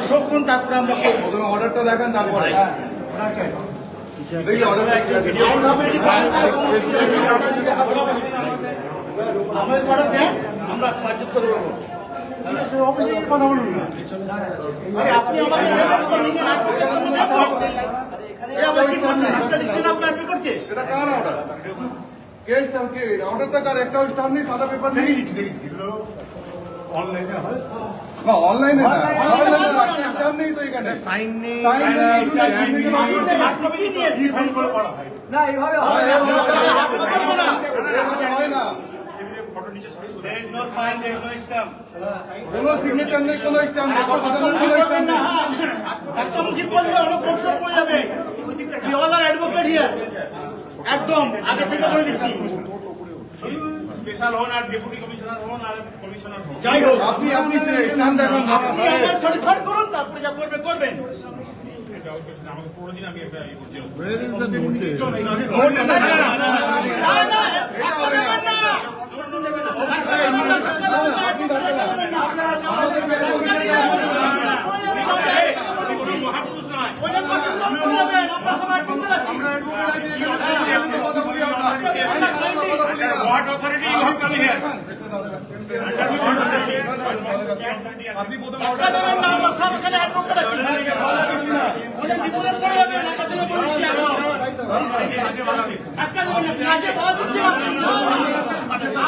শোকুন, তারপরে আমরা অর্ডারটা দেখান, তারপরে দেখি আমাদের অর্ডার দেন, আমরা সাহায্য করে দেবো। অফিসে কথা বলুন না, আপনি আমাকে এটা কার অর্ডার? অর্ডারটা কার? একটা স্টাম্প নেই, সাদা পেপার নেই। অনলাইনে হয়, অনলাইনে না, স্টাম্প নেই তো এখানে, সাইন নেই, ফাইল করে করা হয় না এইভাবে হয় না। ফটো নিচে সাইন করে নো সাইন নো স্ট্যাম্প কোনো সিগনেচার নেই, কোনো স্টাম্প নেই, একটা মুখি পড়লে অনেক কনসার্ট পড়ে যাবে। বিওয়ালার অ্যাডভোকেট হিয়ার, একদম আগে থেকে বলে দিচ্ছি। স্পেশাল হন আর ডেপুটি কমিশনার হন আর কমিশনার হন, যাই হোক, আপনি স্টাম্প দেখান, আপনি আমার সার্টিফাইড করুন, তারপরে যা করবে করবেন। আমাকে পুরো দিন আমি একটা Where is the notice? মহাপুরুষ নয় what authority you have come here আপনি প্রথমে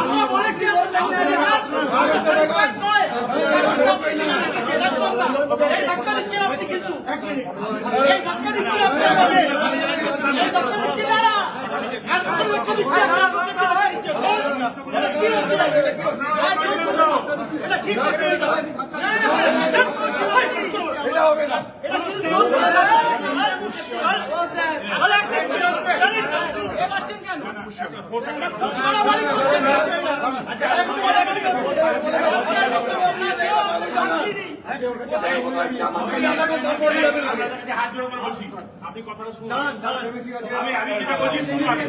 আমরা বলেছি এই ধাক্কা দিচ্ছি আপনি, কিন্তু এই ধাক্কা দিচ্ছি আপনি, এই ধাক্কা দিচ্ছি না না এটা হবে না। আপনি কথাটা শুনুন, আমি যেটা বলছি শুনুন আগে।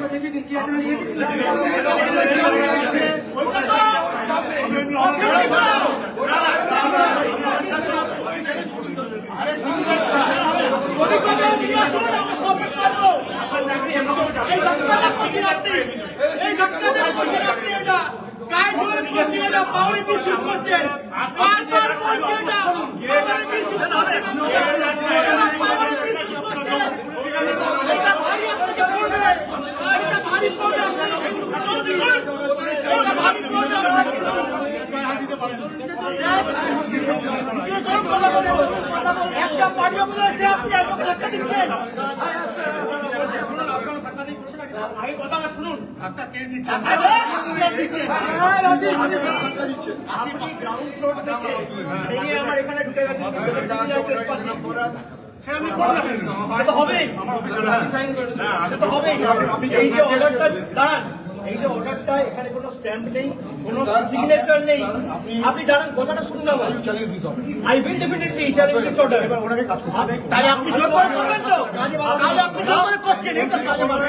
একটা পার্টি অফিসে আপনি ধাক্কা দিচ্ছেন। আগে কথাটা শুনুন, ধাক্কা কে দিচ্ছেন? আমার এখানে ঢুকে গেছে, সেটা হবেই, সেটা হবেই। এই যে অর্ডারটা দাঁড়ান, এই যে অর্ডারটা, এখানে কোনো স্ট্যাম্প নেই, কোনো সিগনেচার নেই। আপনি দাঁড়ান, কথাটা শুনুন না। I will definitely challenge this order. তাই আপনি জোর করে করবেন তো? তাহলে আপনি জোর করে করছেন, এটা কাজে বাধা।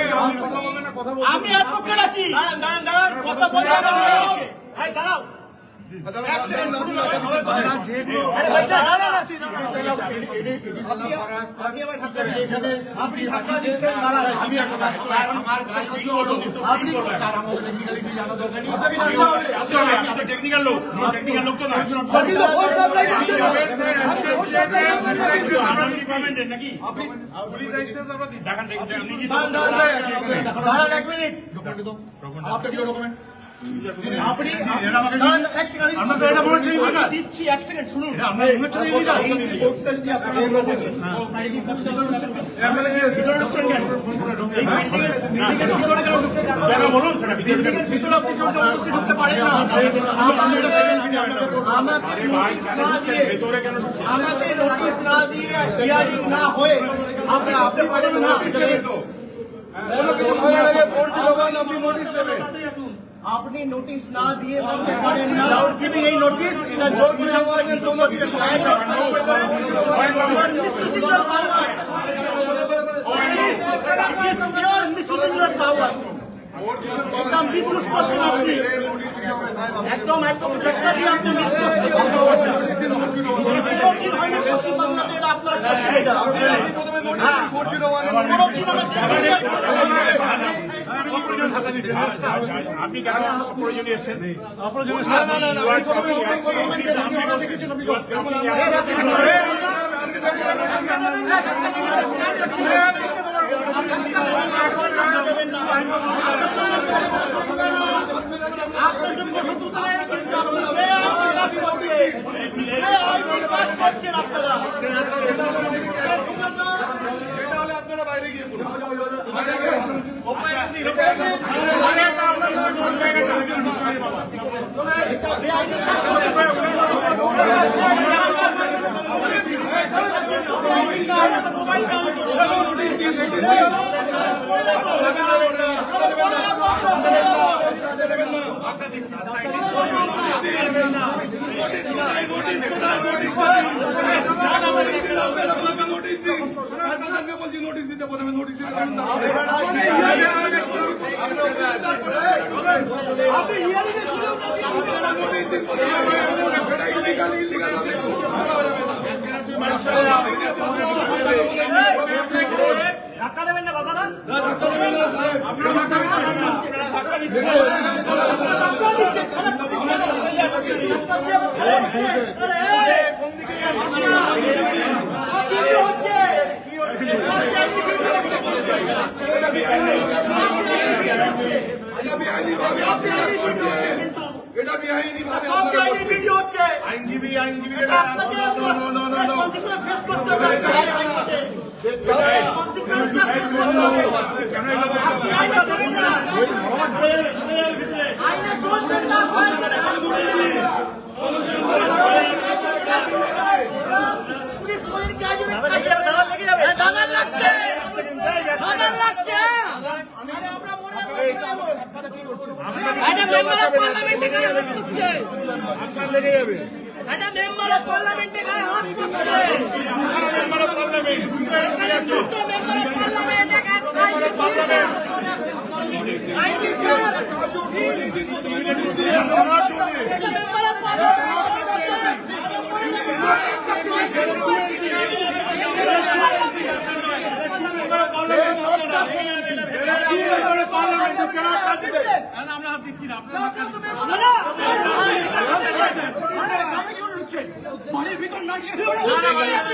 আমি অ্যাডভোকেট আছি। দাঁড়ান দাঁড়ান দাঁড়ান, কথা বলতে হবে। ভাই দাঁড়াও, টেকনিক্যাল লোক তো না নাকি দিচ্ছি, এক সেকেন্ড শুনুন। বলুন সেটা ভিতরে আপনি ঢুকতে পারেন না। আমাকে নোটিশ না দিয়ে হিয়ারিং না হয়ে আপনি পারেন না। আপনি নোটিশ না দিয়ে বলতে পারেন না উইদাউট গিভিং এই নোটিশ, এটা জোর করে আমাদের একদম বিশ্বাস করছেন আপনি, একদম ধাক্কা দিয়ে আপনি বিশ্বাস করছেন। কোনোদিন হয়নি পশ্চিমবাংলাতে এটা আপনারা করছেন এটা। হ্যাঁ, কোনোদিন আমরা আপনি কেন অপ্রয়োজনীয় এসেছেন? আপনারা বাইরে গিয়ে নোটিশ দিতে প্রথমে নোটিশ দিতে ধাক্কা দেবেন না বাবা, এটা বেআইনি ভাবে ভিডিও হচ্ছে আইনজীবী লেগে যাবে একটা মেম্বার অফ পার্লামেন্টে গায়ে হাত করছে। মেম্বার অফ পার্লামেন্ট ছোট্ট মেম্বার অফ পার্লামেন্টে গায়ে হাত করছে। আইনি স্যার, এটা মেম্বার অফ আমরা হাত দিচ্ছি না, আপনারা বাড়ির ভিতর না গিয়ে পার্লামেন্টে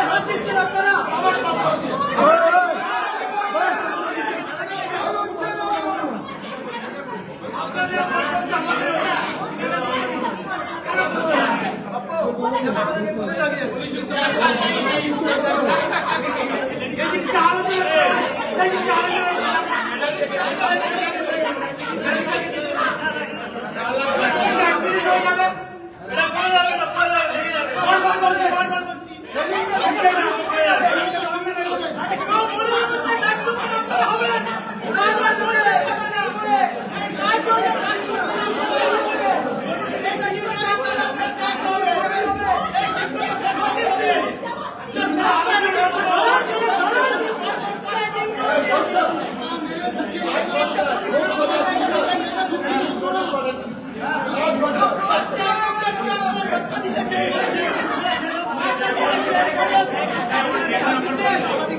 হাত দিচ্ছেন আপনারা।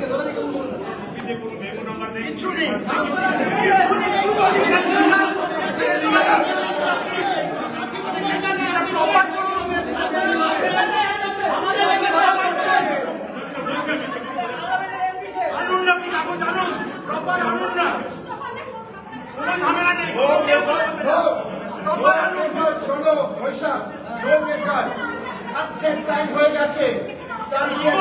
অফিসে কোনো মেমো নাম্বার নেই, কিচ্ছু নেই। আনুন না, আপনি কাগজ আনুন, প্রপার আনুন না, কোনো ঝামেলা নেই। শোনো পয়সা লোক বেকার সানসেট টাইম হয়ে গেছে সানসেট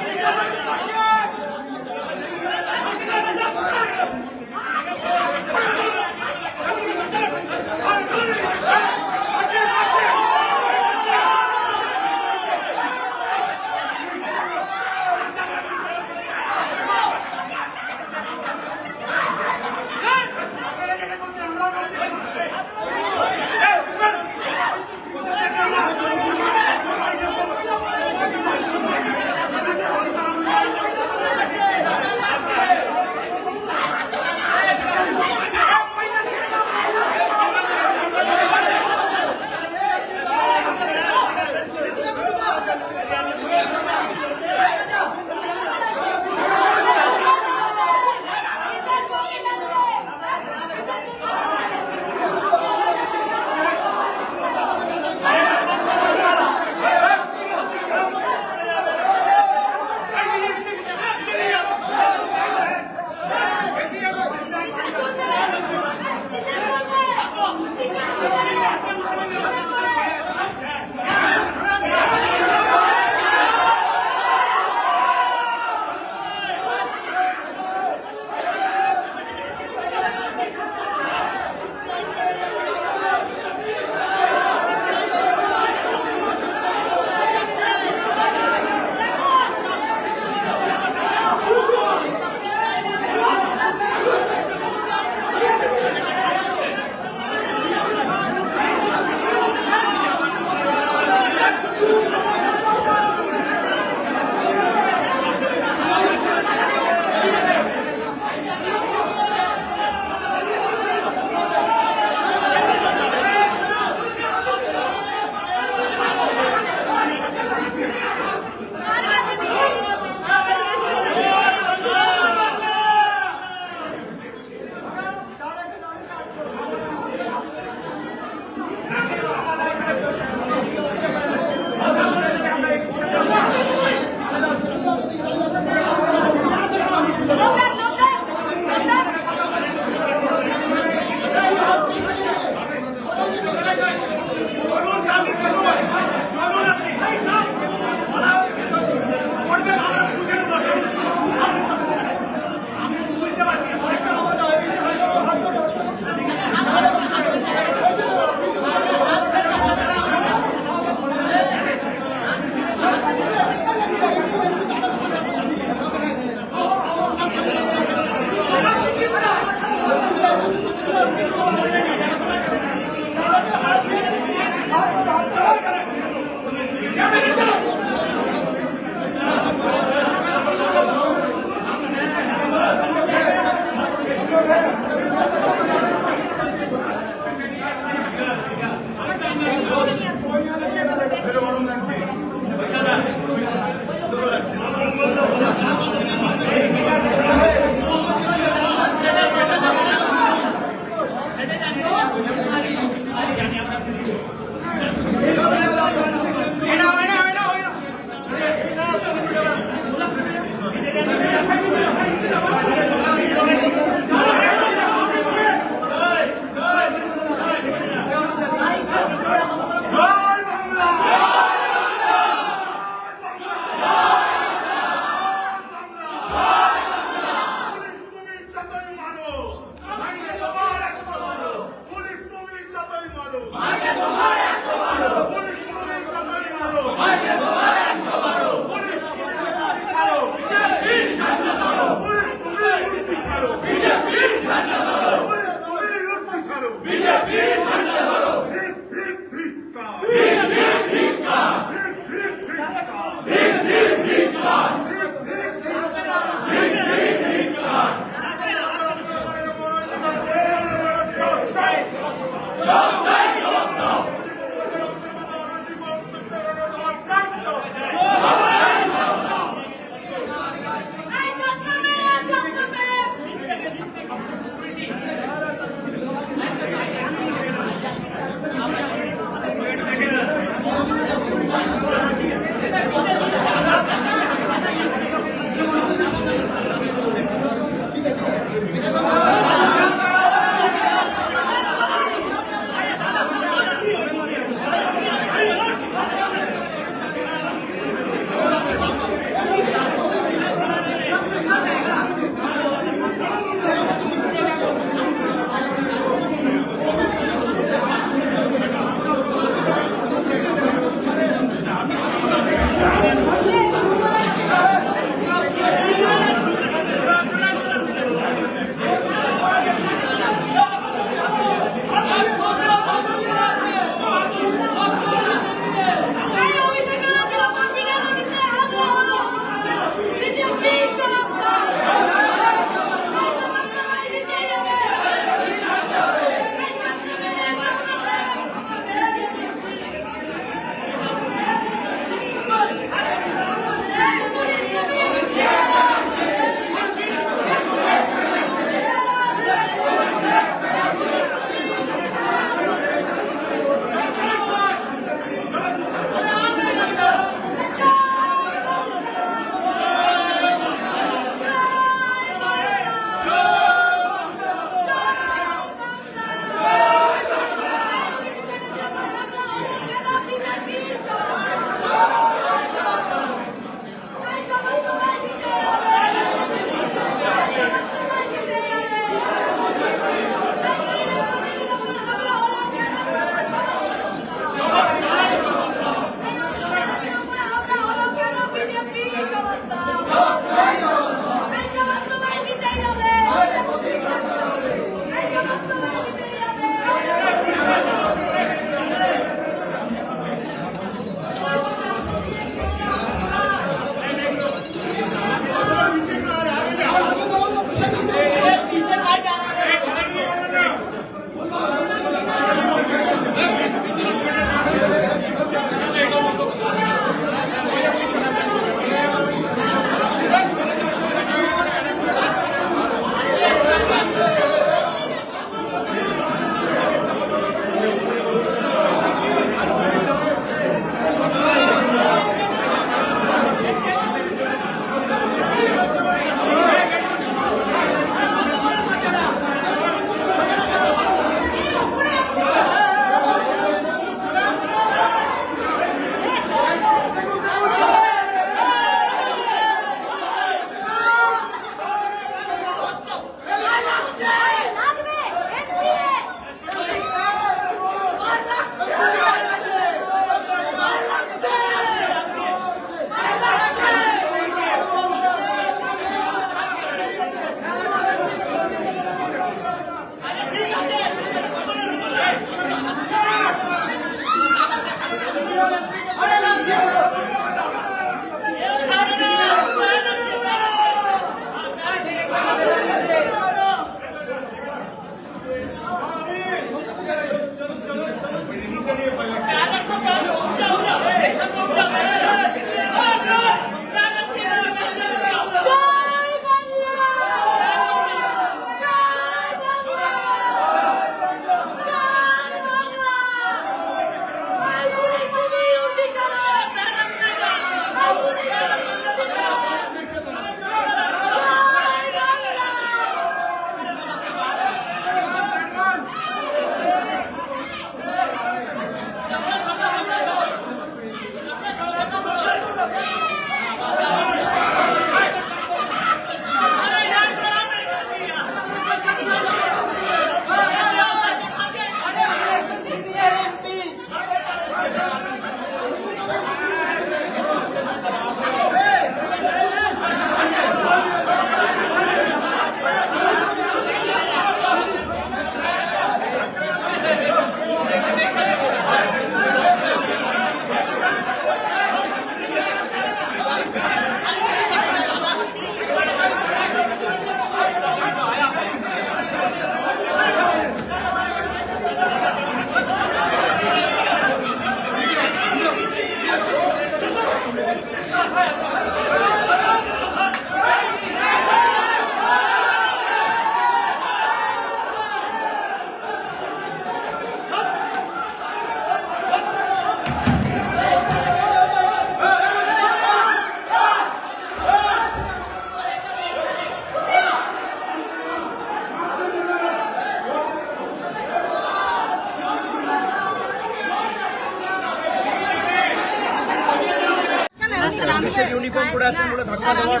ধাক্কা দেওয়ার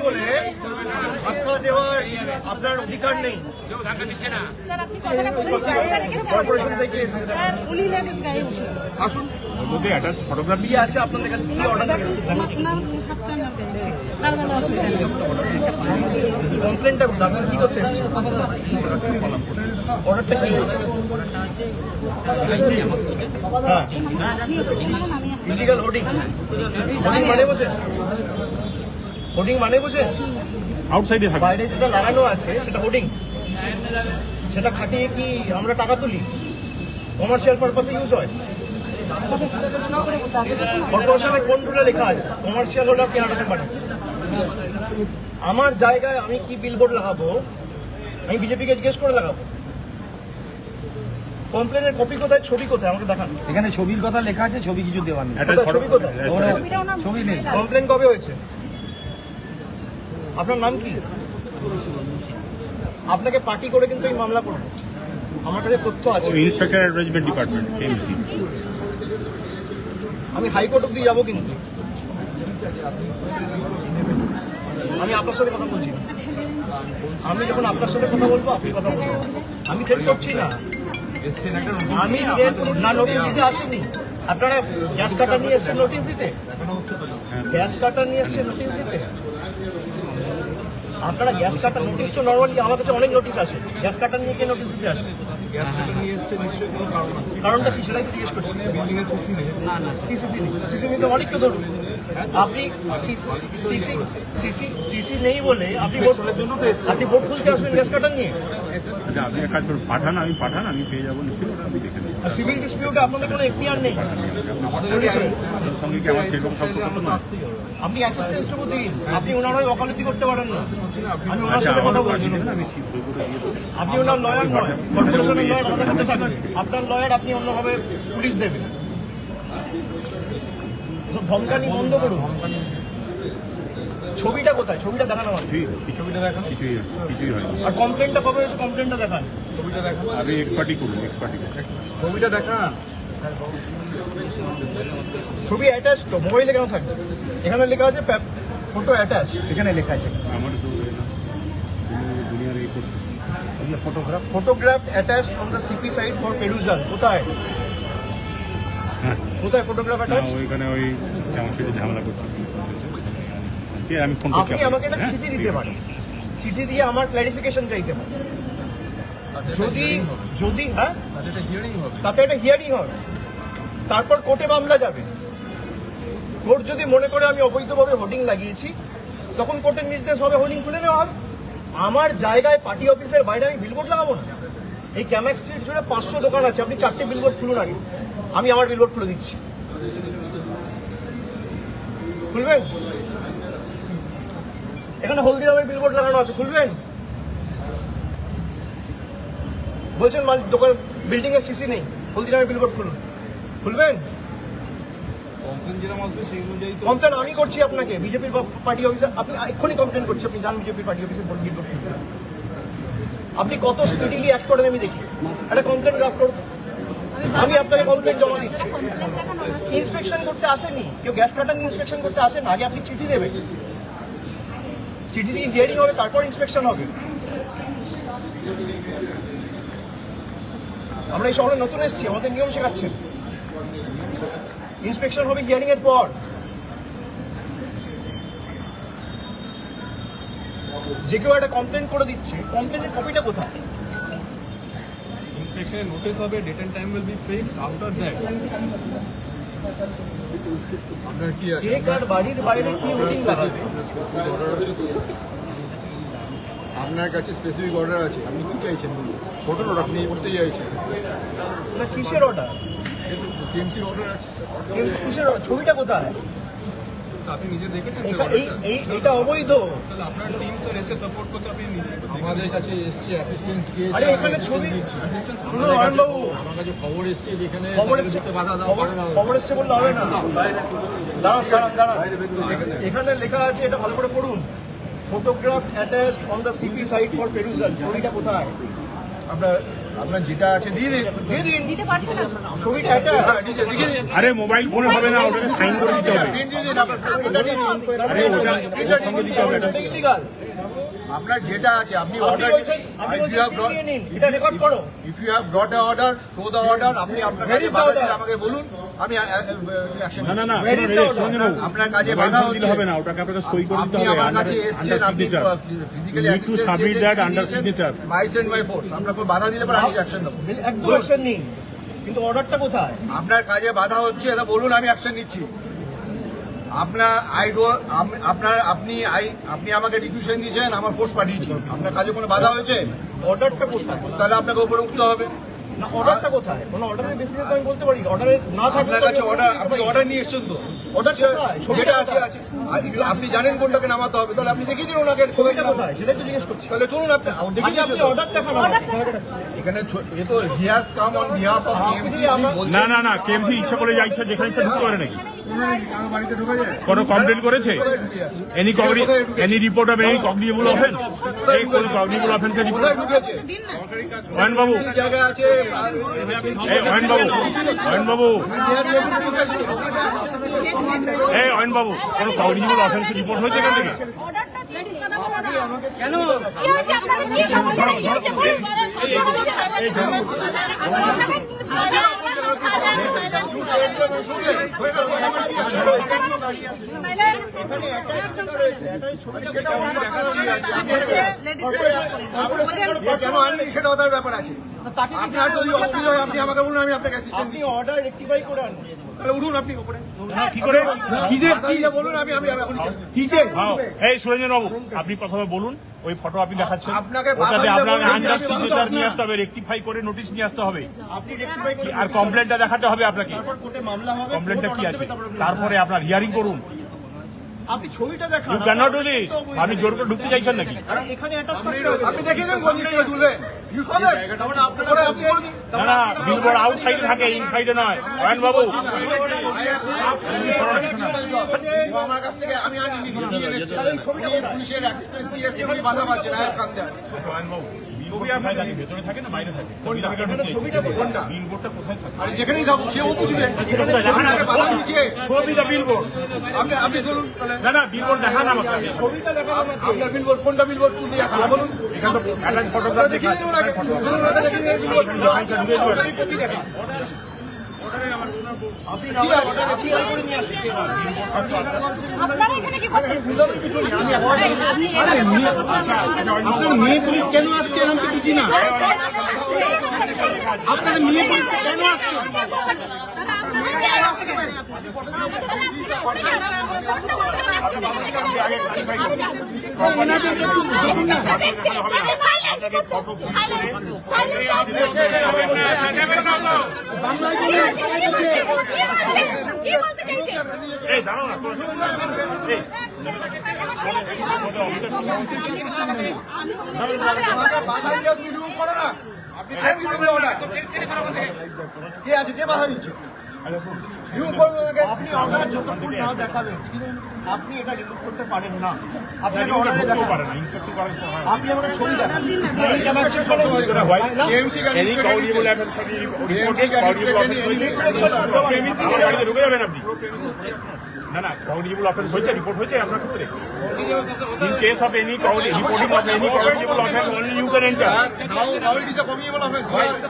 বলে ধাক্কা দেওয়ার আপনার অধিকার নেই। কর্পোরেশন থেকে এসেছে, আসুন ফটোগ্রাফি আছে আপনাদের কাছে, কি অর্ডার এসেছে? কমপ্লেনটা আপনি কি করতে এসেছেন? অর্ডারটা কি? হ্যাঁ, ইলিগাল হোর্ডিং। হোর্ডিং মানে বোঝেন? হোর্ডিং মানে বোঝেন? আউটসাইডে থাকে। বাইরে যেটা লাগানো আছে সেটা হোর্ডিং, সেটা খাটিয়ে কি আমরা টাকা তুলি? কমার্শিয়াল পারপাসে ইউজ হয়। কর্পোরেশনের কোন রুলে লেখা আছে কমার্শিয়াল হলে আপনি আটাতে পারেন? আমার জায়গায় আমি কি বিলবোর্ড লাগাবো আমি বিজেপিকে জিজ্ঞেস করে লাগাবো? কমপ্লেনের কপি কোথায়, ছবি কোথায় আমাকে দেখান। এখানে ছবির কথা লেখা আছে, ছবি কিছু দেওয়ার নেই। কোথায় ছবি কোথায়? ছবি নেই। কমপ্লেন কবে হয়েছে? আপনার নাম কি? আপনাকে পার্টি করে কিন্তু এই মামলা করবো, আমার কাছে তথ্য আছে। Inspector advisement department KMC. আমি হাইকোর্ট অব্দি যাবো, কিন্তু আমি আপনার সাথে কথা বলছি না। আমি যখন আপনার সাথে কথা বলবো আপনি কথা বলবেন। আমি থ্রেট করছি না, আমি না নোটিশ দিতে আসিনি। আপনারা গ্যাস কাটার নিয়ে এসছেন নোটিশ দিতে, গ্যাস কাটার নিয়ে এসছেন নোটিশ দিতে। আপনারা গ্যাস কাটার নোটিশ তো নর্মালি আমার কাছে অনেক নোটিশ আসে, গ্যাস কাটার নিয়ে কে নোটিশ দিতে আসে? কারণটা কি সেটাই তো জিজ্ঞেস করছি। সিসি নেই তো অনেককে ধরুন। আপনি সিসি নেই বলে আপনি ভোট খুলতে আসবেন গ্যাস কাটার নিয়ে? আচ্ছা, আপনি এক কাজ করুন, পাঠান, আমি পেয়ে যাবো নিশ্চয়ই, ওটা আমি দেখে নেবো। সিভিল ডিসপিউটে আপনাদের কোনো এখতিয়ার নেই। এর সঙ্গে কি আমার সেরকম সম্পর্ক তো না। আপনি অ্যাসিস্ট্যান্সটুকু দিন, আপনি ওনার হয়ে ওকালতি করতে পারেন না। আমি ওনার আচ্ছা, সাথে কথা আমার বলছি। কাছে আমি বই করে দিয়ে দেবো। আপনি ওনার লয়ার নয়, কর্পোরেশনের লয়ার আমাদের কাছে থাকবে। আপনার লয়ার আপনি অন্যভাবে পুলিশ দেবেন। এসব ধমকানি বন্ধ করুন। ছবিটা কোথায়? ছবিটা দেখান আমাকে। কিছুই হয়নি। আর কমপ্লেনটা কবে হয়েছে? কমপ্লেনটা দেখান। আরে এক পার্টি করুন, এক পার্টি করুন। ছবিটা দেখান। ছবি অ্যাটাচ তো, মোবাইলে কেন থাকবে? এখানে লেখা আছে ফটো অ্যাটাচ। এখানে লেখা আছে আমার তো দুনিয়ার এই করছে। Photograph. Photograph attach on the CP site for perusal. কোথায় হ্যাঁ, কোথায় ফটোগ্রাফ না, অ্যাটাচ? ওইখানে ওই আমার সাথে ঝামেলা করছে। ঠিক আছে, আমি ফোন করছি আপনি আমাকে একটা হ্যাঁ, চিঠি ঠিক দিতে আছে। পারেন, চিঠি দিয়ে আমার ক্ল্যারিফিকেশন চাইতে পারেন। যদি হ্যাঁ তাতে একটা হিয়ারিং হবে, তারপর কোর্টে মামলা যাবে। কোর্ট যদি মনে করে আমি অবৈধভাবে হোর্ডিং লাগিয়েছি, তখন কোর্টের নির্দেশ হবে হোর্ডিং খুলে নেওয়া হবে। আমার জায়গায় পার্টি অফিসের বাইরে আমি বিলবোর্ড লাগাবো না। এই ক্যামাক স্ট্রিট জুড়ে 500 দোকান আছে, আপনি 4টে বিলবোর্ড খুলুন আগে, আমি আমার বিলবোর্ড খুলে দিচ্ছি। খুলবেন? এখানে হলদিরামের বিলবোর্ড লাগানো আছে, খুলবেন? বলছেন মালিক দোকান বিল্ডিং এর সিসি নেই, হলদিরামের বিলবোর্ড খুলুন। খুলবেন? কমপ্লেন আমি করছি আপনাকে, বিজেপির পার্টি অফিসার। আপনি এক্ষুনি কমপ্লেন করছি, আপনি যান বিজেপির পার্টি অফিসে বিলবোর্ড খুলবেন। আপনি কত স্পিডিলি অ্যাক্ট করেন আমি দেখি। একটা কমপ্লেন ড্রাফট করুন, আমি আপনাকে কমপ্লেন জমা দিচ্ছি। ইন্সপেকশন করতে আসেনি কেউ, গ্যাস কাটার ইন্সপেকশন করতে আসেন, আগে আপনি চিঠি দেবেন। চিঠি দিয়ে হিয়ারিং হবে, তারপর ইন্সপেকশন হবে। আমরা এই শহরে নতুন এসেছি, আমাদের নিয়ম শেখাচ্ছেন। ইন্সপেকশন হবে হিয়ারিং এর পর। যে কেউ একটা কমপ্লেন করে দিচ্ছে, কমপ্লেনের কপিটা কোথায়? Inspection notice হবে, date and time will be fixed after that. আপনার কি আছে? কে কার বাড়ির বাইরে কি হোর্ডিং লাগাবে? আপনার কাছে স্পেসিফিক অর্ডার আছে, আপনি কি চাইছেন বলুন? ফটো আপনি এই করতে চাইছেন, না কিসের অর্ডার? টিএমসির অর্ডার আছে। কিসের order? ছবিটা কোথায়? আপনি নিজে দেখেছেন স্যার এটা- অর্ডারটা? এইটা অবৈধ। তাহলে আপনার টিম স্যার এসে সাপোর্ট করতে আপনি নিজে আমাদের কাছে এসছে অ্যাসিস্ট্যান্স চেয়েছে। আরে এখানে ছবি অ্যাসিস্ট্যান্স শুনুন অয়নবাবু, আমার কাছে খবর এসছে যেখানে খবর এসছে, খবর এসছে বললে হবে না। দাঁড়ান। এখানে লেখা আছে, এটা ভালো করে পড়ুন। Photograph attached on the CP site for perusal. ছবিটা কোথায়? আপনার আপনার যেটা আছে দিয়ে দিন। দিয়ে দিন, দিতে পারছে না ছবিটা এটা হ্যাঁ, দেখিয়ে দিন। আরে মোবাইল ফোনে হবে না, ওটাকে সাইন করে দিতে হবে। প্রিন্ট দিয়ে দিন, আপনার প্রিন্টটা দিন। আরে ওটার সঙ্গে দিতে হবে এটা। ইলিগাল। আপনার যেটা আছে আপনি আপনি অর্ডার বলছেন নিয়ে নিন, এটা রেকর্ড করো। If you have brought a order show the order. আপনি আপনার Where কাছে is the বাধা order? দিলে আমাকে বলুন, আমি অ্যাকশন না না না, Where is the order? আপনার কাজে বাধা মোবাইল ফোন দিলে হচ্ছে। হবে না, ওটাকে আপনাকে সই করে দিতে আপনি হবে আমার কাছে আন্ডার এসেছেন, আপনি signature. Physically You need to submit that under signature. By send by force. আপনাকে বাধা দিলে পরে আমি অ্যাকশন নেব। একদম অ্যাকশন নিন, কিন্তু অর্ডারটা কোথায়? আপনার কাজে বাধা হচ্ছে, এটা বলুন, আমি অ্যাকশন নিচ্ছি। আপনার আপনি আমাকে রিকুয়েশন দিয়েছেন, আমার ফোর্স পাঠিয়েছি। আপনার কাজে কোনো বাধা হয়েছে, অর্ডারটা কোথায়? তাহলে আপনাকে উপরে উঠতে হবে। না, অর্ডারটা কোথায়? কোনো অর্ডারের বেসিসে তো আমি বলতে পারি, অর্ডারে না থাকলে আপনার কাছে অর্ডার, আপনি অর্ডার নিয়ে এসেছেন তো, অর্ডার কোথায়? যেটা আছে আছে। আর আপনি জানেন কোনটাকে নামাতে হবে, তাহলে আপনি দেখিয়ে দিন ওনাকে। ছবিটা কোথায় সেটাই তো জিজ্ঞেস করছি। তাহলে চলুন, আপনি দেখিয়ে আপনি দিচ্ছেন। অর্ডার দেখান আমাকে। এখানে এ তো he has come on behalf of KMC. আপনি বলছেন না না না, কেএমসি ইচ্ছা করে যা ইচ্ছা যেখানে ইচ্ছা ঢুকতে পারে নাকি? কোনো কমপ্লেন করেছে? কোথায় ঢুকে আছে? Any report of any cognizable offence? এই কোন কগনিবল অফেন্সের রিপোর্ট? কোথায় ঢুকেছে? অয়ন বাবু, কি জায়গা আছে? এই অয়ন বাবু, অয়ন বাবু, আর এই অয়ন বাবু, কোনো কগনিবল অফেন্সের রিপোর্ট হয়েছে এখান থেকে? অর্ডারটা দিয়ে দিতে হবে না কেন কি হয়েছে আপনাদের কি সমস্যা কি হয়েছে বলুন কেন আননি সেটা ওদের ব্যাপার আছে। আপনার যদি অসুবিধা হয় আপনি আমাকে বলুন, আমি আপনাকে অ্যাসিস্ট্যান্ট আপনি দিচ্ছি। অর্ডার রেক্টিফাই করে আনুন। তাহলে উঠুন আপনি উপরে। কি করে? বাধা দিলে বলুন, আমি এখন হ্যাঁ, এই সুরঞ্জন বাবু, আপনি প্রথমে বলুন, ওই ফটো আপনি দেখাচ্ছেন, আপনাকে বাধা ওটাতে দিলে আপনার বলুন, আন্ডার আমি সিগনেচার বাধা নিয়ে আসতে হবে, রেক্টিফাই করে নোটিশ নিয়ে আসতে হবে, আপনি রেক্টিফাই করে আর কমপ্লেনটা দেখাতে হবে আপনাকে। তারপর কোর্টে মামলা হবে, কমপ্লেনটা কোর্ট কি order আছে, দেবে, তারপর আপনি তারপরে আপনার হিয়ারিং করুন। আপনি ছবিটা দেখান। You can not do this. আপনি জোর করে ঢুকতে চাইছেন নাকি? আরে এখানে অ্যাটাচ করতে হবে। আপনি দেখিয়ে দেন কোন জিনিসটা তুলবেন। You show that. তারপরে আপনারা তারপরে বলছেন- আপনি না না, বিলবোর্ড আউটসাইডে থাকে, ইনসাইডে নয়। অয়ন বাবু, আমার কাছ থেকে আমি আনিনি, নিয়ে এসেছি। উনি পুলিশের অ্যাসিস্ট্যান্স দিয়ে এসেছেন, উনি বাধা পাচ্ছেন। আয়াত খান দেন। অয়ন বাবু, বিলবোর্ড কোথায় থাকে? ভেতরে থাকে না বাইরে থাকে? কোনটা? বিলবোর্ডটা কোথায় থাকে? আরে যেখানেই থাকুক সেও বুঝবে। সেখানে আগে বাধা দিয়েছে। ছবি দা বিলবোর্ড। আপনি চলুন তাহলে। না না, বিলবোর্ড দেখান আমাকে। ছবিটা দেখান আমাকে। আপনার বিলবোর্ড কোনটা বিলবোর্ড তুলতে যাচ্ছেন বলুন। এখানে তো অ্যাটাচ ফটোগ্রাফ দেখিয়ে দিন ওনাকে। বলুন ওনাকে দেখিয়ে দিন বিলবোর্ড। ওটারই কপি দেখান। আপনি না অর্ডার রেক্টিফাই করে নিয়ে আসুন। আপনারা এখানে কি করতেছেন আপনার মেয়ে পুলিশ কেন আসছে আমি তো বুঝি না। আপনার মেয়ে পুলিশ কেন আসছে? এই দাঁড়াও না, এই বাধা দিয়ে আপনি রিমুভ করো না। আপনি টাইম দিতে ওটা। কে আছে? কে বাধা দিচ্ছে? রিমুভ করুন ওনাকে। আপনি অর্ডার যতক্ষণ না দেখাবেন আপনি এটা রিমুভ করতে পারেন না। আপনাকে অর্ডারে দেখান। পারে না, ইনস্ট্রাকশন করার তো হয়। আপনি আমাকে ছবি দেখান। কেএমসি কে Any cognizable offense, reported cognizable offense হয়েছে? আমার বাড়িতে ঢুকে যাবেন আপনি? না না, cognizable offense হয়েছে, রিপোর্ট হয়েছে আপনার ক্ষেত্রে? In case of any reporting of any cognizable offense, only you can enter. now it is a cognizable offense.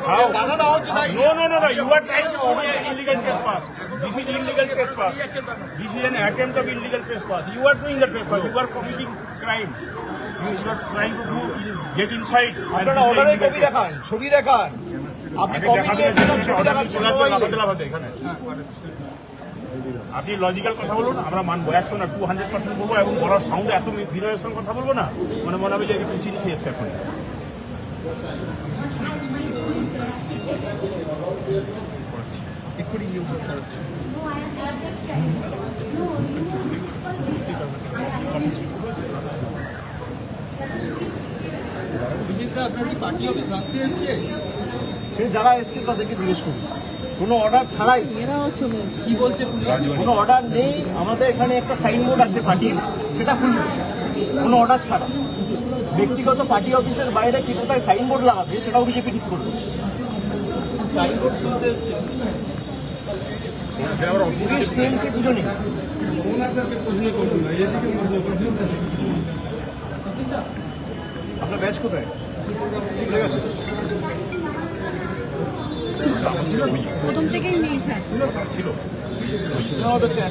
How? বাধা দেওয়া হচ্ছে তাই। No, no, no, no, you are trying to do illegal trespass. This is illegal trespass. This is an attempt of illegal trespass. You are doing the trespass. You are committing crime. You are trying to do get inside. and আপনারা do the অর্ডারের illegal copy trespass. দেখান, ছবি দেখান। আপনি copy নিয়ে এসেছেন, ছবি দেখাচ্ছেন মোবাইলে। এখানে আপনি লজিক্যাল কথা বলুন, আমরা মানবো 100 না 200% বলবো, এবং বলার সাউন্ড এত ভিড়ের কথা বলবো না, মানে মনে হবে যে একটু চিনি খেয়ে এসছে এখন। সে যারা এসছে তাদেরকে জিজ্ঞেস করুন। কোনো অর্ডার ছাড়াই কি বলছে কোনো অর্ডার নেই। আমাদের এখানে একটা সাইনবোর্ড আছে পার্টির, সেটা খুলবে কোনো অর্ডার ছাড়া। ব্যক্তিগত পার্টি অফিসের বাইরে কি কোথায় সাইনবোর্ড লাগাবে সেটাও বিজেপি ঠিক করবে। পুলিশ টিএমসি পুজো নেই। আপনার ব্যাচ কোথায় ভুলে গেছে? প্রথম থেকেই নেই স্যার। আমাদেরকে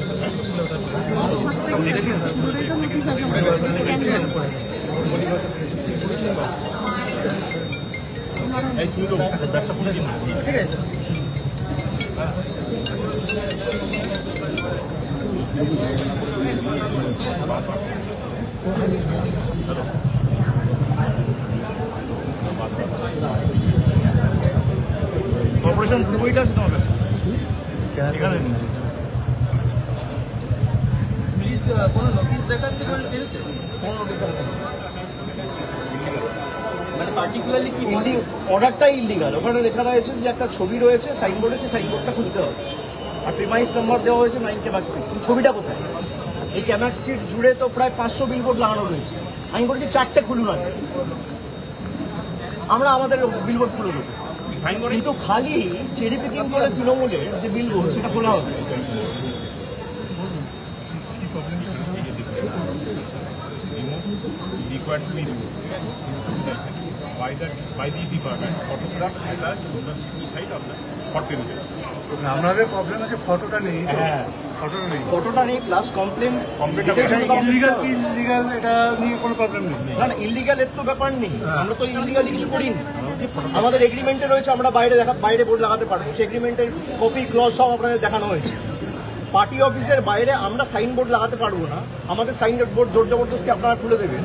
এই শুরু ব্যাগটা খুলে দিন। ঠিক আছে। কর্পোরেশন পুরো বইটা আছে তোমার কাছে? এখানে নেই। কোনো নোটিশ দেখাতে বলে পেরেছে কোন নোটিশ আছে? মানে পার্টিকুলারলি কি অর্ডারটাই ইলিগাল। ওখানে লেখা রয়েছে যে একটা ছবি রয়েছে সাইনবোর্ডে, সেই সাইনবোর্ডটা খুলতে হবে। আর প্রিমাইস নাম্বার দেওয়া হয়েছে 9 ক্যামাক স্ট্রিট। ছবিটা কোথায়? এই ক্যামাক স্ট্রিট জুড়ে তো প্রায় 500 বিলবোর্ড লাগানো রয়েছে। আমি বলেছি 4টে খুলুন আগে, আমরা আমাদের বিলবোর্ড খুলে দেবো। ফাইন করে কিন্তু খালি চেরি পিকিং করে তৃণমূলের যে বিলবোর্ড সেটা খোলা হবে। required to be by the department photograph attached to the city side of the for payment. আপনাদের প্রবলেম আছে ফটোটা নেই, হ্যাঁ ফটোটা নেই, ফটোটা নেই প্লাস কমপ্লেন। ইলিগাল কি ইলিগাল এটা নিয়ে কোনো প্রবলেম নেই। না না, ইলিগাল এর তো ব্যাপার নেই। আমরা তো ইলিগালি কিছু করিনি। আমাদের এগ্রিমেন্টে রয়েছে আমরা বাইরে বোর্ড লাগাতে পারবো। সেই এগ্রিমেন্টের কপি ক্লজ সব আপনাদের দেখানো হয়েছে। পার্টি অফিসের বাইরে আমরা সাইন বোর্ড লাগাতে পারবো না। আমাদের সাইন বোর্ড জোর জবরদস্তি আপনারা খুলে দেবেন।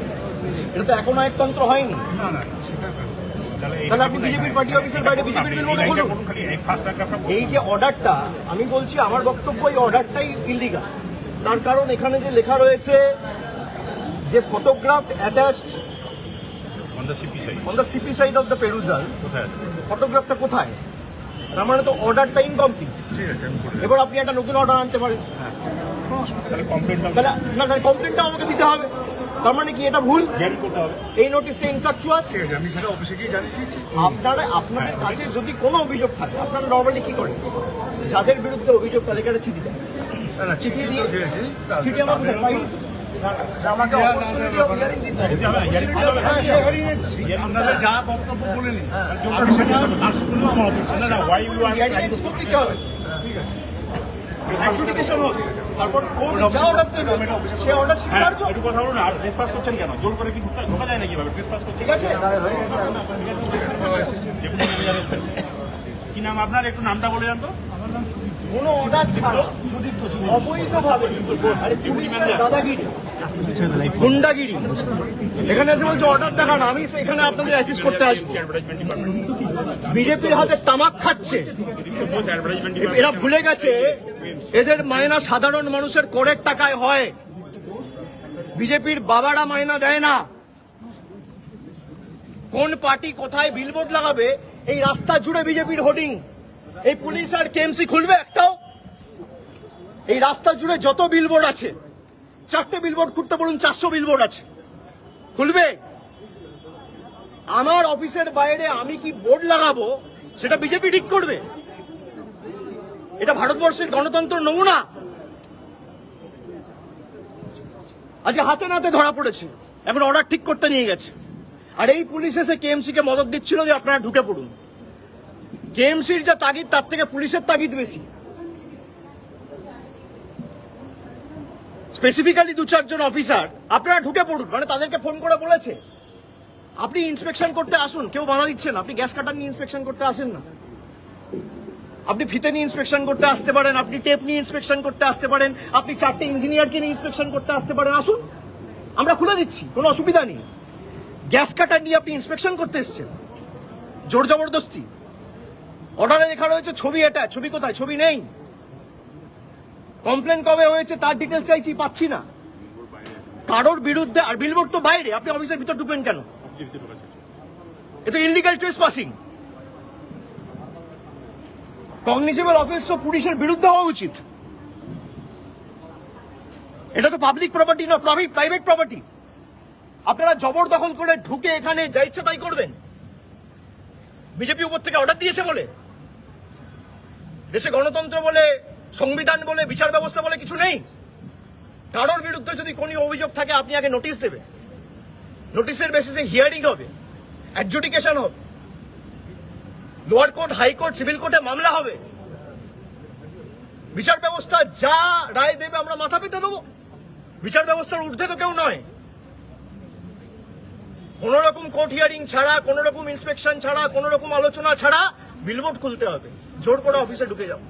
এটা তো এখনো একতন্ত্র হয়নি। তাহলে আপনি বিজেপির পার্টি অফিসের বাইরে বিজেপির বিলবোর্ডে খুলুন। এই যে অর্ডারটা, আমি বলছি আমার বক্তব্য এই অর্ডারটাই ইলিগাল। তার কারণ এখানে যে লেখা রয়েছে যে photograph attached on the CP side. On the CP side of the perusal, কোথায় আছে? ফটোগ্রাফটা কোথায়? তার মানে তো অর্ডারটা ইনকমপ্লিট। ঠিক আছে, আমি করে এবার আপনি একটা নতুন অর্ডার আনতে পারেন। তাহলে কমপ্লেনটা তাহলে না, তাহলে কমপ্লেনটা আমাকে দিতে হবে। তার মানে কি এটা ভুল? জারি করতে হবে। এই নোটিশটা ইনফ্যাকচুয়াস। ঠিক আছে, আমি সেটা অফিসে গিয়ে জানিয়ে দিচ্ছি। আপনাদের কাছে যদি কোনো অভিযোগ থাকে আপনারা নর্মালি কি করেন? যাদের বিরুদ্ধে অভিযোগ তাদেরকে একটা চিঠি দেন। না না, চিঠি দিয়ে দিয়েছি। চিঠি আমার কোথায় পাই? আমাকে অপরচুনিটি অফ হিয়ারিং দিতে হবে। এটা আমরা জারি করতে হবে। হ্যাঁ, সে হারিয়ে নিচ্ছি। আপনাদের যা বক্তব্য বলে নিন, আমি সেটা আর শুনুন আমার অফিস না why you are hearing scope দিতে হবে। অ্যাডজুডিকেশন হোক, তারপর কোর্ট যা অর্ডার দেবে সে অর্ডার হ্যাঁ স্বীকার্য। একটু কথা বলুন। আর ট্রেসপাস করছেন কেন? জোর করে কি ঢোকা যায় না কিভাবে? ট্রেসপাস করছে ঠিক আছে? ডেপুটি ম্যানেজার এসেছেন। কি নাম আপনার? একটু নামটা বলে যান তো। কোনো অর্ডার ছাড়া অবৈধভাবে আরে পুলিশের দাদাগিরি, গুন্ডাগিরি। এখানে এসে বলছে অর্ডার দেখান, আমি এখানে আপনাদের অ্যাসিস্ট করতে আসবো। অ্যাডভার্টাইজমেন্ট ডিপার্টমেন্ট বিজেপির হাতে তামাক খাচ্ছে। অ্যাডভার্টাইজমেন্ট এরা ভুলে গেছে এদের মায়না সাধারণ মানুষের করের টাকায় হয়। বিজেপির বাবারা মায়না দেয় না। কোন পার্টি কোথায় বিলবোর্ড লাগাবে এই রাস্তা জুড়ে বিজেপির হোর্ডিং। এই পুলিশ আর কেএমসি খুলবে একটাও? এই রাস্তা জুড়ে যত বিলবোর্ড আছে, 4টে বিলবোর্ড খুলতে বলুন, 400 বিলবোর্ড আছে, খুলবে? আমার অফিসের বাইরে আমি কি বোর্ড লাগাবো সেটা বিজেপি ঠিক করবে? এটা ভারতবর্ষের গণতন্ত্র নমুনা। আজকে হাতে নাতে ধরা পড়েছে, এখন অর্ডার ঠিক করতে নিয়ে গেছে। আর এই পুলিশ এসে কেএমসি কে মদত দিচ্ছিল যে আপনারা ঢুকে পড়ুন। কেএমসির যা তাগিদ তার থেকে পুলিশের তাগিদ বেশি। স্পেসিফিক্যালি 2-4 জন অফিসার আপনারা ঢুকে পড়ুন, মানে তাদেরকে ফোন করে বলেছে আপনি ইন্সপেকশন করতে আসুন। কেউ বাধা দিচ্ছেন? আপনি গ্যাস কাটার নিয়ে ইন্সপেকশন করতে আসেন না, আপনি ফিতে নিয়ে ইন্সপেকশন করতে আসতে পারেন, আপনি টেপ নিয়ে ইন্সপেকশন করতে আসতে পারেন, আপনি 4টে ইঞ্জিনিয়ারকে নিয়ে ইন্সপেকশন করতে আসতে পারেন। আসুন, আমরা খুলে দিচ্ছি, কোনো অসুবিধা নেই। গ্যাস কাটার নিয়ে আপনি ইন্সপেকশন করতে এসছেন জোর জবরদস্তি। অর্ডারে লেখা রয়েছে ছবি, এটা ছবি কোথায়? ছবি নেই। কমপ্লেন কবে হয়েছে তার ডিটেলস চাইছি, পাচ্ছি না। কারোর বিরুদ্ধে, আর বিলবোর্ড তো বাইরে, আপনি অফিসের ভিতর ঢুকবেন কেন? এটা ইললিগাল ট্রেসপাসিং। কগনিজেবল অফেন্স তো পুলিশের বিরুদ্ধে হওয়া উচিত। এটা তো পাবলিক প্রপার্টি না, প্রাইভেট প্রপার্টি। আপনারা জবরদখল করে ঢুকে এখানে যা ইচ্ছা তাই করবেন বিজেপি উপর থেকে অর্ডার দিয়েছে বলে? দেশে গণতন্ত্র বলে, সংবিধান বলে, বিচার ব্যবস্থা বলে কিছু নেই? কারোর বিরুদ্ধে যদি কোনো অভিযোগ থাকে আপনি আগে নোটিশ দেবে, নোটিশের বেসিসে হিয়ারিং হবে, অ্যাডজুডিকেশন হবে, লোয়ার কোর্ট, হাইকোর্ট, সিভিল কোর্টে মামলা হবে। বিচার ব্যবস্থা যা রায় দেবে আমরা মাথা পেতে দেবো। বিচার ব্যবস্থার ঊর্ধ্বে তো কেউ নয়। কোন রকম কোর্ট হিয়ারিং ছাড়া, কোন রকম ইন্সপেকশন ছাড়া, কোন রকম আলোচনা ছাড়া বিলবোর্ড খুলতে হবে। জোর করে অফিসে ঢুকে যাও।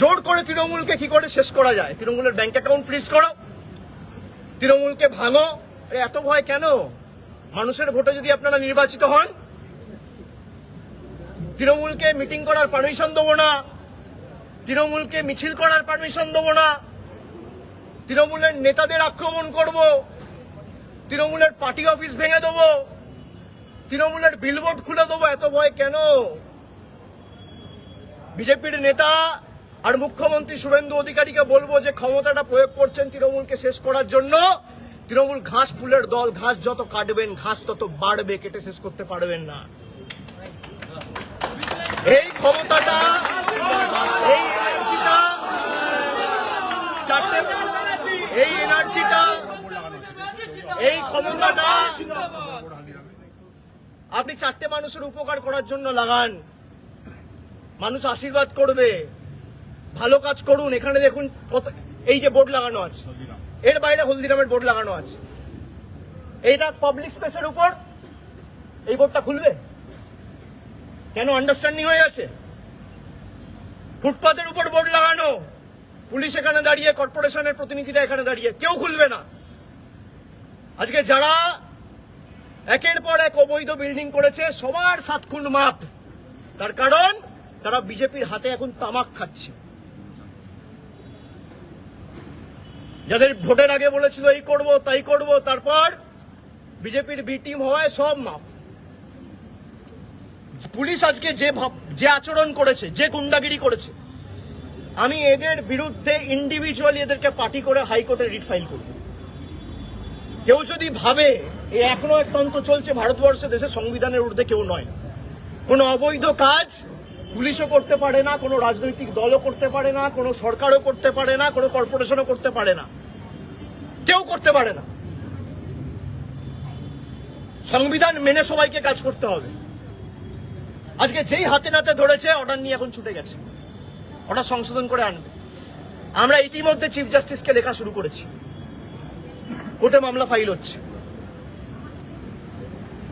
জোর করে তৃণমূলকে কি করে শেষ করা যায়? তৃণমূলের ব্যাংক অ্যাকাউন্ট ফ্রিজ করো, তৃণমূলকে ভাঙো। এত ভয় কেন? মানুষের ভোটে যদি আপনারা নির্বাচিত হন, তৃণমূলকে মিটিং করার পারমিশন দেবো না, তৃণমূলকে মিছিল করার পারমিশন দেবো না, তৃণমূলের নেতাদের আক্রমণ করব, তৃণমূলের পার্টি অফিস ভেঙে দেবো, তৃণমূলের বিলবোর্ড খুলে দেবো। এত ভয় কেন? বিজেপির নেতা আর মুখ্যমন্ত্রী শুভেন্দু অধিকারীকে বলবো যে ক্ষমতাটা প্রয়োগ করছেন তৃণমূলকে শেষ করার জন্য। তৃণমূল ঘাস ফুলের দল, ঘাস যত কাটবেন ঘাস তত বাড়বে, কেটে শেষ করতে পারবেন না। এই ক্ষমতাটা, এই এনার্জিটা, এই এনার্জিটা, এই ক্ষমতাটা আপনি চারটে মানুষের উপকার করার জন্য লাগান। মানুষ আশীর্বাদ করবে, ভালো কাজ করুন। এখানে দেখুন কত, এই যে বোর্ড লাগানো আছে, এর বাইরে হলদিরামের বোর্ড লাগানো আছে। এইটা পাবলিক স্পেসের উপর এই বোর্ডটা খুলবে কেন? আন্ডারস্ট্যান্ডিং হয়ে গেছে। ফুটপাতের উপর বোর্ড লাগানো, পুলিশ এখানে দাঁড়িয়ে, কর্পোরেশনের প্রতিনিধিরা এখানে দাঁড়িয়ে, কেউ খুলবে না। আজকে যারা একের পর এক অবৈধ বিল্ডিং করেছে সবার 7 খুন মাপ। তার কারণ তারা বিজেপির হাতে এখন তামাক খাচ্ছে। যাদের ভোটের আগে বলেছিল এই করব তাই করব, তারপর বিজেপির বি টিম হওয়ায় সব মাপ। পুলিশ আজকে যে আচরণ করেছে, যে গুন্ডাগিরি করেছে, আমি এদের বিরুদ্ধে ইন্ডিভিজুয়ালি এদেরকে পার্টি করে হাইকোর্টে রিট ফাইল করব। কেউ যদি ভাবে এই এখনো এক তন্ত্র চলছে ভারতবর্ষে, দেশের সংবিধানের ঊর্ধ্বে কেউ নয়। কোনো অবৈধ কাজ পুলিশও করতে পারে না, কোনো রাজনৈতিক দলও করতে পারে না, কোনো সরকারও করতে পারে না, কোনো কর্পোরেশনও করতে পারে না, কেউ করতে পারে না। সংবিধান মেনে সবাইকে কাজ করতে হবে। আজকে যেই হাতে নাতে ধরেছে অর্ডার নিয়ে এখন ছুটে গেছে, অর্ডার সংশোধন করে আনবে। আমরা ইতিমধ্যে চিফ জাস্টিসকে লেখা শুরু করেছি, কোর্টে মামলা ফাইল হচ্ছে।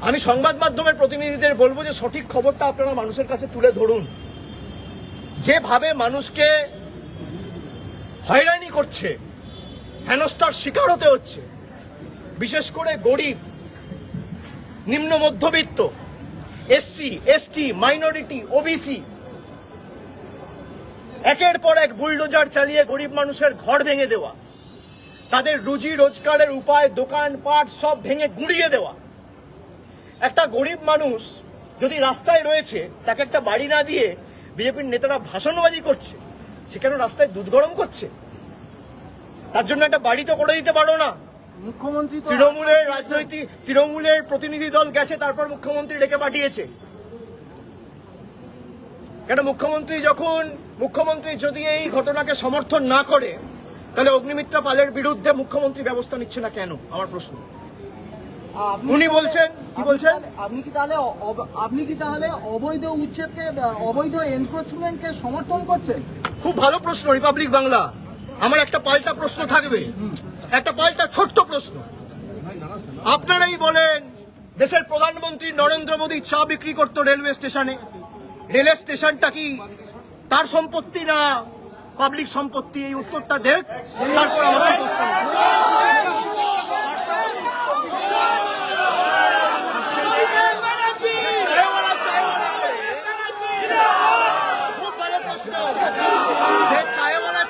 আমি সংবাদ মাধ্যমের প্রতিনিধিদের বলবো যে সঠিক খবরটা আপনারা মানুষের কাছে তুলে ধরুন। যেভাবে মানুষকে হয়রানি করছে, হেনস্থার শিকার হতে হচ্ছে, বিশেষ করে গরিব, নিম্ন মধ্যবিত্ত, এসসি, এসটি, মাইনরিটি, ওবিসি, একের পর এক বুলডোজার চালিয়ে গরিব মানুষের ঘর ভেঙে দেওয়া, তাদের রুজি রোজগারের উপায়, দোকানপাট সব ভেঙে গুঁড়িয়ে দেওয়া। একটা গরিব মানুষ যদি রাস্তায় রয়েছে, তাকে একটা বাড়ি না দিয়ে বিজেপির নেতারা ভাষণবাজি করছে, সে কেন রাস্তায় দুধ গরম করছে? তার জন্য একটা বাড়ি তো করে দিতে পারো না? মুখ্যমন্ত্রী তো তৃণমূলের রাজনৈতিক, তৃণমূলের প্রতিনিধি দল গেছে, তারপর মুখ্যমন্ত্রী ডেকে পাঠিয়েছে কেন? মুখ্যমন্ত্রী যদি এই ঘটনাকে সমর্থন না করে, তাহলে অগ্নিমিত্রা পালের বিরুদ্ধে মুখ্যমন্ত্রী ব্যবস্থা নিচ্ছে না কেন? আমার প্রশ্ন। উনি বলছেন, কি বলছেন? আপনি কি তাহলে অবৈধ উচ্ছেদকে, অবৈধ এনক্রোচমেন্টকে সমর্থন করছেন? খুব ভালো প্রশ্ন, রিপাবলিক বাংলা। আমার একটা পাল্টা প্রশ্ন থাকবে, একটা পাল্টা ছোট্ট প্রশ্ন। আপনারাই বলেন, দেশের প্রধানমন্ত্রী নরেন্দ্র মোদী চা বিক্রি করতো রেলওয়ে স্টেশনে। রেলওয়ে স্টেশনটা কি তার সম্পত্তি না পাবলিক সম্পত্তি? এই উত্তরটা দেখ, তারপর আমাকে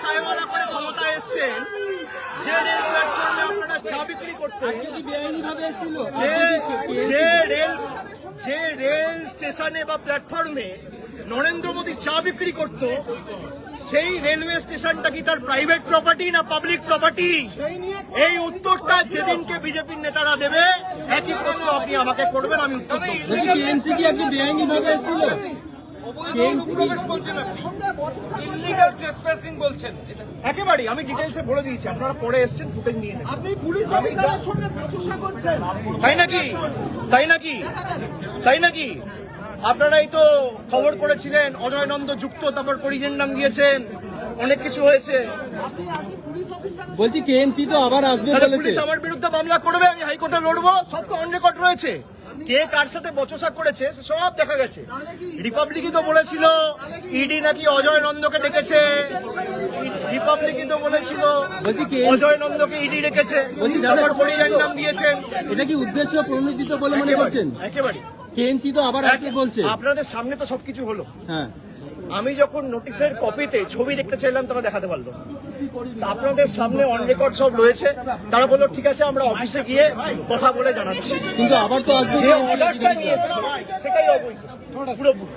চায়ওয়ালা করে ক্ষমতা এসছেন, যে রেল প্ল্যাটফর্মে আপনারা চা বিক্রি করতেন, যে রেল স্টেশনে বা প্ল্যাটফর্মে নরেন্দ্র মোদী চা বিক্রি করত, সেই রেলওয়ে স্টেশনটা কি তার প্রাইভেট প্রপার্টি না পাবলিক প্রপার্টি? এই উত্তরটা যেদিনকে বিজেপির নেতারা দেবে, একই প্রশ্ন আপনি আমাকে করবেন, আমি উত্তর দেব। অবৈধ অনুপ্রবেশ বলছেন আপনি, ইললিগাল ট্রেসপাসিং বলছেন। একেবারেই আমি ডিটেলসে বলে দিয়েছি, আপনারা পরে এসেছেন ফুটেজ নিয়ে নেবেন। আপনি পুলিশ অফিসারের সঙ্গে বচসা করছেন। তাই নাকি তাই নাকি তাই নাকি আপনারাই তো খবর করেছিলেন অজয় নন্দ যুক্ত, তারপর পরিজন নাম দিয়েছেন, অনেক কিছু হয়েছে। বলছি কেএমসি তো আবার আসবে তাহলে বলেছে। পুলিশ আমার বিরুদ্ধে মামলা করবে, আমি হাইকোর্টে লড়বো, সব তো অন রেকর্ড রয়েছে। কে কার সাথে বচসা করেছে সে সব দেখা গেছে। রিপাবলিকই তো বলেছিল ইডি নাকি অজয় নন্দকে ডেকেছে, রিপাবলিকই তো বলেছিল বলছি কি অজয় নন্দকে ইডি ডেকেছে, বলছি দাদা, তারপর পরিজন নাম দিয়েছেন। এটা কি উদ্দেশ্য প্রণোদিত বলে মনে করছেন? একেবারে কেএমসি তো আবার আসবে বলছে। আপনাদের সামনে তো সবকিছু হলো। হ্যাঁ, আমি যখন নোটিশের কপিতে ছবি দেখতে চাইলাম তারা দেখাতে পারলো না। তা আপনাদের সামনে অন রেকর্ড সব রয়েছে। তারা বললো ঠিক আছে আমরা অফিসে গিয়ে কথা বলে জানাচ্ছি। কিন্তু আবার তো আসবে যে অর্ডারটা নিয়ে সেটাই অবৈধ পুরোপুরি।